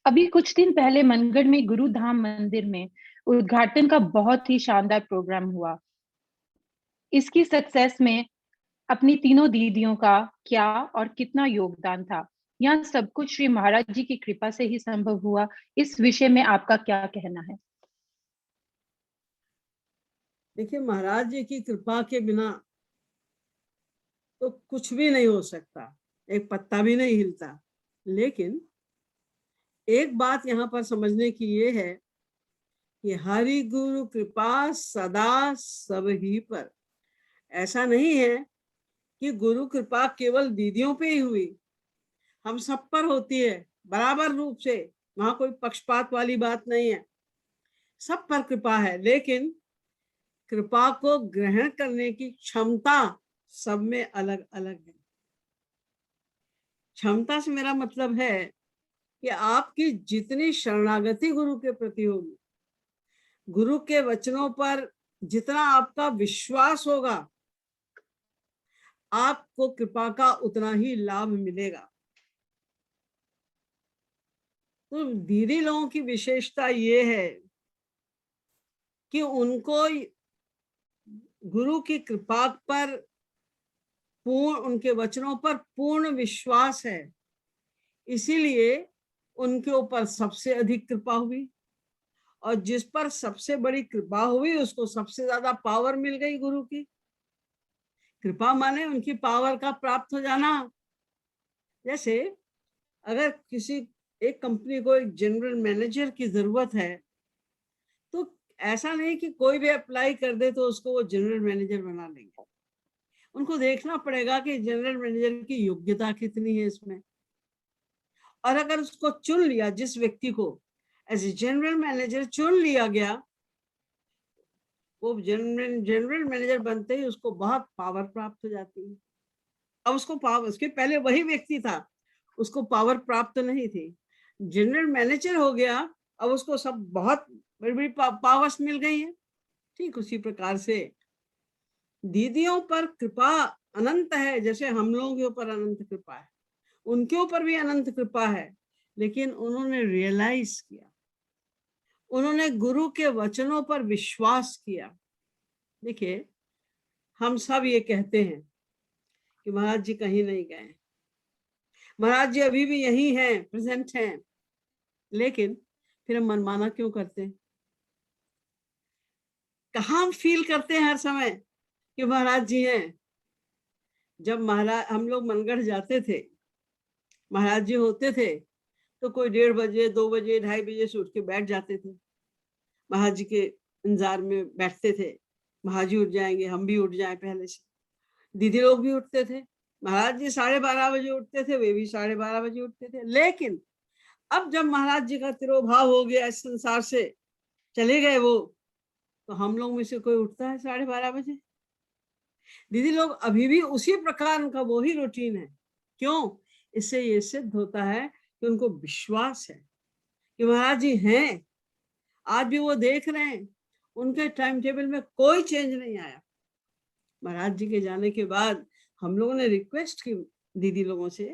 अभी कुछ दिन पहले मनगढ़ में गुरु धाम मंदिर में उद्घाटन का बहुत ही शानदार प्रोग्राम हुआ। इसकी सक्सेस में अपनी तीनों दीदियों का क्या और कितना योगदान था। यह सब कुछ श्री महाराज जी की कृपा से ही संभव हुआ। इस विषय में आपका क्या कहना है? देखिए, महाराज जी की कृपा के बिना तो कुछ भी नहीं हो सकता, एक पत्ता भी नहीं हिलता। लेकिन एक बात यहाँ पर समझने की ये है कि हरि गुरु कृपा सदा सब ही पर। ऐसा नहीं है कि गुरु कृपा केवल दीदियों पे ही हुई, हम सब पर होती है बराबर रूप से। वहां कोई पक्षपात वाली बात नहीं है, सब पर कृपा है। लेकिन कृपा को ग्रहण करने की क्षमता सब में अलग अलग है। क्षमता से मेरा मतलब है कि आपकी जितनी शरणागति गुरु के प्रति होगी, गुरु के वचनों पर जितना आपका विश्वास होगा, आपको कृपा का उतना ही लाभ मिलेगा। तो दीदी लोगों की विशेषता ये है कि उनको गुरु की कृपा पर पूर्ण, उनके वचनों पर पूर्ण विश्वास है। इसीलिए उनके ऊपर सबसे अधिक कृपा हुई, और जिस पर सबसे बड़ी कृपा हुई उसको सबसे ज्यादा पावर मिल गई गुरु की। कृपा माने उनकी पावर का प्राप्त हो जाना। जैसे अगर किसी एक कंपनी को एक जनरल मैनेजर की जरूरत है, तो ऐसा नहीं कि कोई भी अप्लाई कर दे तो उसको वो जनरल मैनेजर बना लेंगे। उनको देखना पड़ेगा कि जनरल मैनेजर की योग्यता कितनी है इसमें। और अगर उसको चुन लिया, जिस व्यक्ति को एज ए जनरल मैनेजर चुन लिया गया, वो जनरल मैनेजर बनते ही उसको बहुत पावर प्राप्त हो जाती है। अब उसको पावर, उसके पहले वही व्यक्ति था, उसको पावर प्राप्त नहीं थी। जनरल मैनेजर हो गया, अब उसको सब बहुत बड़ी बड़ी पावर्स मिल गई है। ठीक उसी प्रकार से दीदियों पर कृपा अनंत है। जैसे हम लोगों के ऊपर अनंत कृपा है, उनके ऊपर भी अनंत कृपा है। लेकिन उन्होंने रियलाइज किया, उन्होंने गुरु के वचनों पर विश्वास किया। देखिए, हम सब ये कहते हैं कि महाराज जी कहीं नहीं गए, महाराज जी अभी भी यही हैं, प्रेजेंट हैं। लेकिन फिर हम मनमाना क्यों करते हैं? कहाँ हम फील करते हैं हर समय कि महाराज जी हैं? जब महाराज, हम लोग मनगढ़ जाते थे, महाराज जी होते थे, तो कोई 1:30 2 बजे 2:30 से उठ के बैठ जाते थे, महाराज जी के इंतजार में बैठते थे। महाराज जी उठ जाएंगे, हम भी उठ जाए पहले से। दीदी लोग भी उठते थे, महाराज जी 12:30 बजे उठते थे, वे भी 12:30 बजे उठते थे। लेकिन अब जब महाराज जी का तिरोभाव हो गया, इस संसार से चले गए वो, तो हम लोग में से कोई उठता है 12:30 बजे? दीदी लोग अभी भी उसी प्रकार, उनका वही रूटीन है। क्यों? इससे ये सिद्ध होता है कि उनको विश्वास है कि महाराज जी हैं। आज भी वो देख रहे हैं, उनके टाइम टेबल में कोई चेंज नहीं आया। महाराज जी के जाने के बाद हम लोगों ने रिक्वेस्ट की दीदी लोगों से,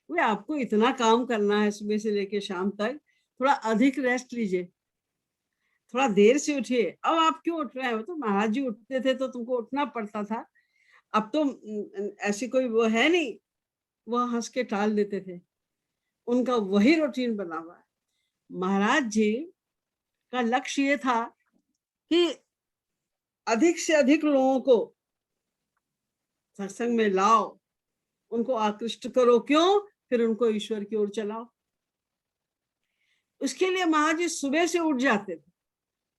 वे आपको इतना काम करना है सुबह से लेकर शाम तक, थोड़ा अधिक रेस्ट लीजिए, थोड़ा देर से उठिए। अब आप क्यों उठ रहे हो? तो महाराज जी उठते थे तो तुमको उठना पड़ता था, अब तो ऐसी कोई वो है नहीं। वो हंस के टाल देते थे, उनका वही रूटीन बना हुआ है। महाराज जी का लक्ष्य ये था कि अधिक से अधिक लोगों को सत्संग में लाओ, उनको आकृष्ट करो। क्यों? फिर उनको ईश्वर की ओर चलाओ। उसके लिए महाराज जी सुबह से उठ जाते थे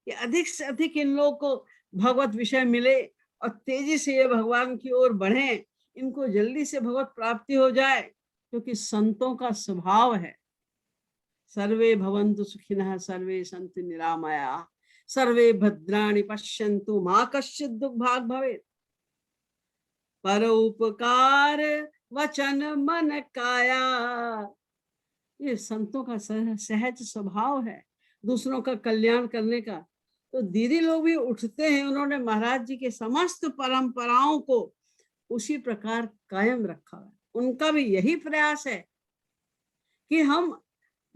कि अधिक से अधिक इन लोगों को भगवत विषय मिले और तेजी से ये भगवान की ओर बढ़े, इनको जल्दी से भगवत प्राप्ति हो जाए। क्योंकि संतों का स्वभाव है, सर्वे भवन्तु सुखिनः सर्वे सन्तु निरामया सर्वे भद्राणि पश्यन्तु मा कश्चित् दुर्भाग् भवेत्। परोपकार वचन मन काया, ये संतों का सहज स्वभाव है, दूसरों का कल्याण करने का। तो दीदी लोग भी उठते हैं, उन्होंने महाराज जी के समस्त परंपराओं को उसी प्रकार कायम रखा है। उनका भी यही प्रयास है कि हम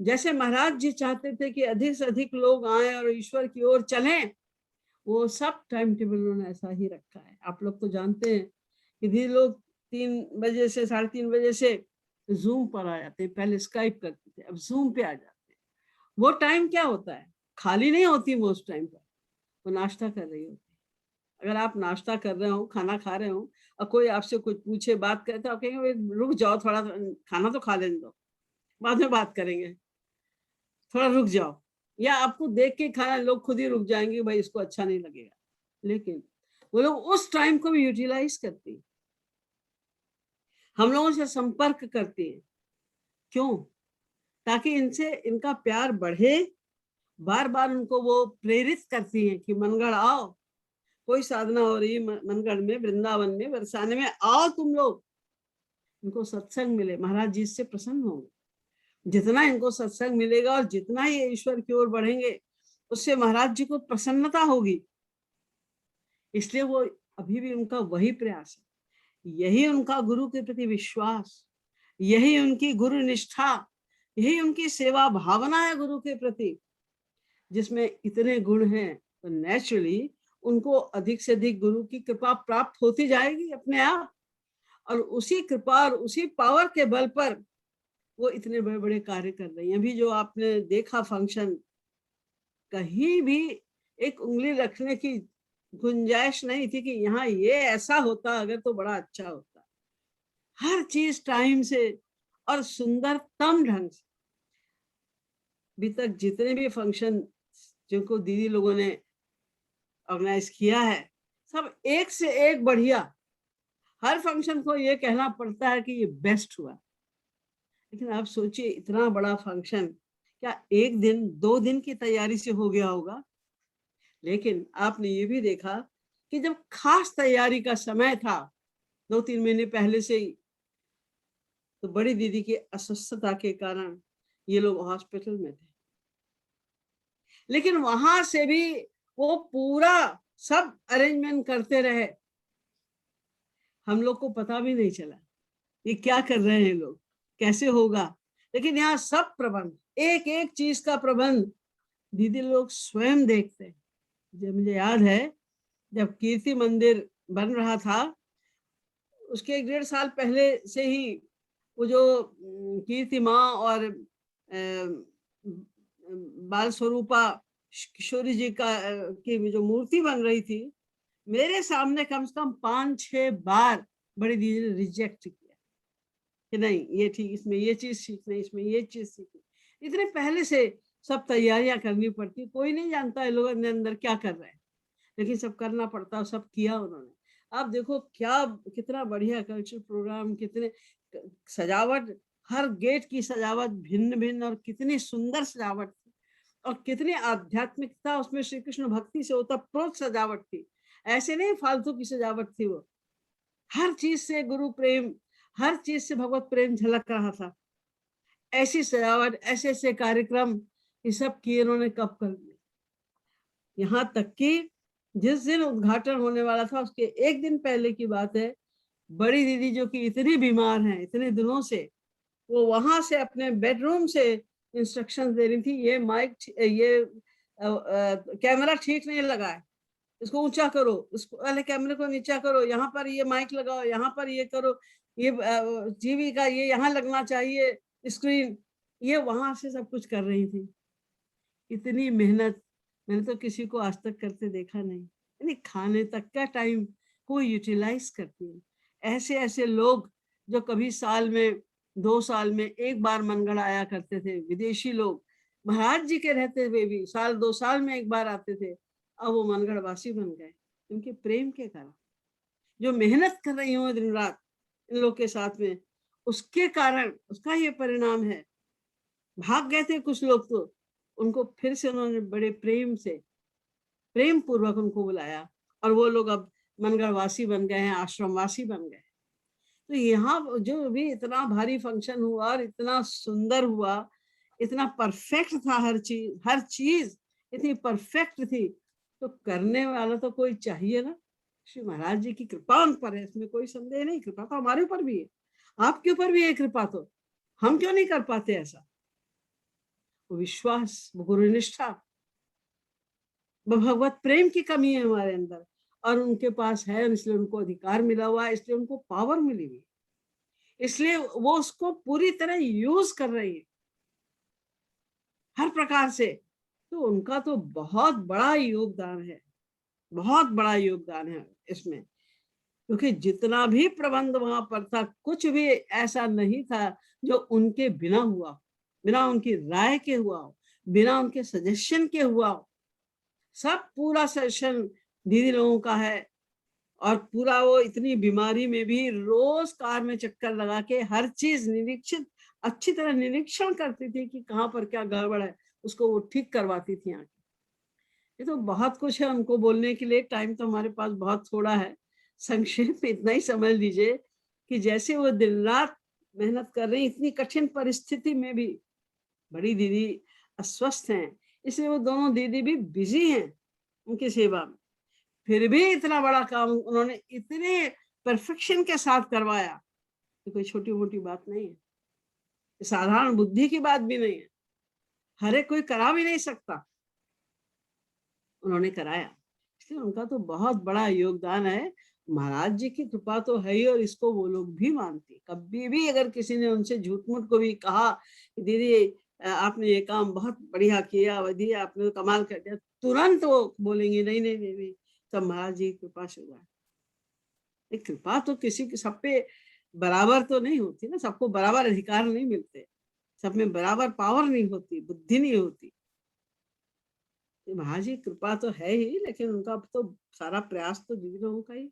जैसे महाराज जी चाहते थे कि अधिक से अधिक लोग आए और ईश्वर की ओर चलें, वो सब टाइम टेबल उन्होंने ऐसा ही रखा है। आप लोग तो जानते हैं कि भी लोग 3 बजे से 3:30 बजे से जूम पर आ जाते हैं। पहले स्काइप करते थे, अब जूम पे आ जाते हैं। वो टाइम क्या होता है, खाली नहीं होती वो उस टाइम पर, वो नाश्ता कर रही होती है। अगर आप नाश्ता कर रहे हो, खाना खा रहे हो और कोई आपसे कुछ पूछे, बात करे, तो आप कहेंगे रुक जाओ थोड़ा, खाना तो खा लेने दो, बाद में बात करेंगे, थोड़ा रुक जाओ। या आपको देख के खाना, लोग खुद ही रुक जाएंगे, भाई इसको अच्छा नहीं लगेगा। लेकिन वो लोग उस टाइम को भी यूटिलाइज करती है, हम लोगों से संपर्क करती है। क्यों? ताकि इनसे इनका प्यार बढ़े। बार बार उनको वो प्रेरित करती है कि मनगढ़ आओ, कोई साधना हो रही है मनगढ़ में, वृंदावन में, बरसाने में, आओ तुम लोग, इनको सत्संग मिले, महाराज जी इससे प्रसन्न होंगे। जितना इनको सत्संग मिलेगा और जितना ये ईश्वर की ओर बढ़ेंगे, उससे महाराज जी को प्रसन्नता होगी। इसलिए वो अभी भी उनका वही प्रयास है, यही उनका गुरु के प्रति विश्वास, यही उनकी गुरु निष्ठा, यही उनकी सेवा भावना है गुरु के प्रति, जिसमें इतने गुण हैं। तो नेचुरली उनको अधिक से अधिक गुरु की कृपा प्राप्त होती जाएगी अपने आप, और उसी कृपा और उसी पावर के बल पर वो इतने बड़े बड़े कार्य कर रही हैं। अभी जो आपने देखा फंक्शन, कहीं भी एक उंगली रखने की गुंजाइश नहीं थी कि यहाँ ये ऐसा होता अगर तो बड़ा अच्छा होता। हर चीज टाइम से और सुंदरतम ढंग से। अभी तक जितने भी फंक्शन जिनको दीदी लोगों ने ऑर्गेनाइज किया है, सब एक से एक बढ़िया। हर फंक्शन को ये कहना पड़ता है कि ये बेस्ट हुआ। लेकिन आप सोचिए, इतना बड़ा फंक्शन क्या 1 दिन 2 दिन की तैयारी से हो गया होगा? लेकिन आपने ये भी देखा कि जब खास तैयारी का समय था 2-3 महीने पहले से ही, तो बड़ी दीदी की अस्वस्थता के कारण ये लोग हॉस्पिटल में थे। लेकिन वहां से भी वो पूरा सब अरेंजमेंट करते रहे, हम लोग को पता भी नहीं चला ये क्या कर रहे हैं लोग, कैसे होगा। लेकिन यहाँ सब प्रबंध, एक एक चीज का प्रबंध दीदी लोग स्वयं देखते हैं। जब मुझे याद है, जब कीर्ति मंदिर बन रहा था, उसके 1-1.5 साल पहले से ही वो जो कीर्ति माँ और बाल स्वरूपा किशोरी जी का की जो मूर्ति बन रही थी, मेरे सामने कम से कम 5-6 बार बड़ी दीदी ने रिजेक्ट किया कि नहीं ये ठीक, इसमें ये चीज सीखनी, इसमें ये चीज सीखनी। इतने पहले से सब तैयारियां करनी पड़ती, कोई नहीं जानता है लोग अंदर क्या कर रहे हैं, लेकिन सब करना पड़ता, सब किया उन्होंने। आप देखो क्या, कितना बढ़िया कल्चर प्रोग्राम, कितने सजावट, हर गेट की सजावट भिन्न भिन्न, और कितनी सुंदर सजावट थी, और कितनी आध्यात्मिकता उसमें, श्री कृष्ण भक्ति से ओतप्रोत सजावट थी। ऐसे नहीं फालतू की सजावट थी वो, हर चीज से गुरु प्रेम, हर चीज से भगवत प्रेम झलक रहा था। ऐसी सजावट, ऐसे ऐसे कार्यक्रम, ये सब किए इन्होंने कब कर दिए। यहाँ तक कि जिस दिन उद्घाटन होने वाला था उसके 1 दिन पहले की बात है, बड़ी दीदी जो कि इतनी बीमार हैं इतने दिनों से, वो वहां से अपने बेडरूम से इंस्ट्रक्शंस दे रही थी, ये माइक, ये कैमरा ठीक नहीं लगा है, इसको ऊंचा करो, इसको पहले कैमरे को नीचा करो, यहाँ पर ये माइक लगाओ, यहाँ पर ये करो, ये टीवी का ये यहाँ लगना चाहिए स्क्रीन। ये वहां से सब कुछ कर रही थी। इतनी मेहनत मैंने तो किसी को आज तक करते देखा नहीं। यानी खाने तक का टाइम को यूटिलाइज करती है। ऐसे ऐसे लोग जो कभी साल में 2 साल में एक बार मनगढ़ आया करते थे, विदेशी लोग महाराज जी के रहते हुए भी साल 2 साल में एक बार आते थे, अब वो मनगढ़ वासी बन गए उनके प्रेम के कारण। जो मेहनत कर रही हूँ दिन रात इन लोग के साथ में, उसके कारण उसका ये परिणाम है। भाग गए थे कुछ लोग, तो उनको फिर से उन्होंने बड़े प्रेम से, प्रेम पूर्वक उनको बुलाया, और वो लोग अब मनगढ़ वासी बन गए हैं, आश्रम वासी बन गए। तो यहाँ जो भी इतना भारी फंक्शन हुआ और इतना सुंदर हुआ, इतना परफेक्ट था, हर चीज इतनी परफेक्ट थी, तो करने वाला तो कोई चाहिए ना। श्री महाराज जी की कृपा उन पर है, इसमें कोई संदेह नहीं। कृपा तो हमारे ऊपर भी है, आपके ऊपर भी है कृपा, तो हम क्यों नहीं कर पाते ऐसा। वो विश्वास, वो गुरु निष्ठा, वो भगवत प्रेम की कमी है हमारे अंदर, और उनके पास है, इसलिए उनको अधिकार मिला हुआ है, इसलिए उनको पावर मिली हुई है, इसलिए वो उसको पूरी तरह यूज कर रही है हर प्रकार से। तो उनका तो बहुत बड़ा योगदान है, बहुत बड़ा योगदान है इसमें, क्योंकि जितना भी प्रबंध वहां पर था, कुछ भी ऐसा नहीं था जो उनके बिना हुआ, बिना उनकी राय के हुआ हो, बिना उनके सजेशन के हुआ हो। सब पूरा सेशन दीदी लोगों का है, और पूरा वो इतनी बीमारी में भी रोज कार में चक्कर लगा के हर चीज निरीक्षित, अच्छी तरह निरीक्षण करती थी कि कहाँ पर क्या गड़बड़ है, उसको वो ठीक करवाती थी आके। ये तो बहुत कुछ है उनको बोलने के लिए, टाइम तो हमारे पास बहुत थोड़ा है। संक्षेप में इतना ही समझ लीजिए कि जैसे वो दिन रात मेहनत कर रही, इतनी कठिन परिस्थिति में भी। बड़ी दीदी अस्वस्थ हैं, इसलिए वो दोनों दीदी भी बिजी हैं उनकी सेवा में, फिर भी इतना बड़ा काम उन्होंने इतने परफेक्शन के साथ करवाया। ये कोई छोटी मोटी बात नहीं है, ये साधारण बुद्धि की बात भी नहीं है, हर एक कोई करा भी नहीं सकता, उन्होंने कराया। इसलिए उनका तो बहुत बड़ा योगदान है। महाराज जी की कृपा तो है ही, और इसको वो लोग भी मानते हैं। कभी भी अगर किसी ने उनसे झूठ मूठ को भी कहा कि दीदी आपने ये काम बहुत बढ़िया किया, दीदी आपने तो कमाल कर दिया, तुरंत वो बोलेंगे नहीं नहीं नहीं नहीं, सब महाराज जी की कृपा से हुआ है। ये कृपा तो किसी के सब पे बराबर तो नहीं होती ना, सबको बराबर अधिकार नहीं मिलते, सब में बराबर पावर नहीं होती, बुद्धि नहीं होती। महाराज जी की कृपा तो है ही, लेकिन उनका तो सारा प्रयास तो दीदी लोगों का ही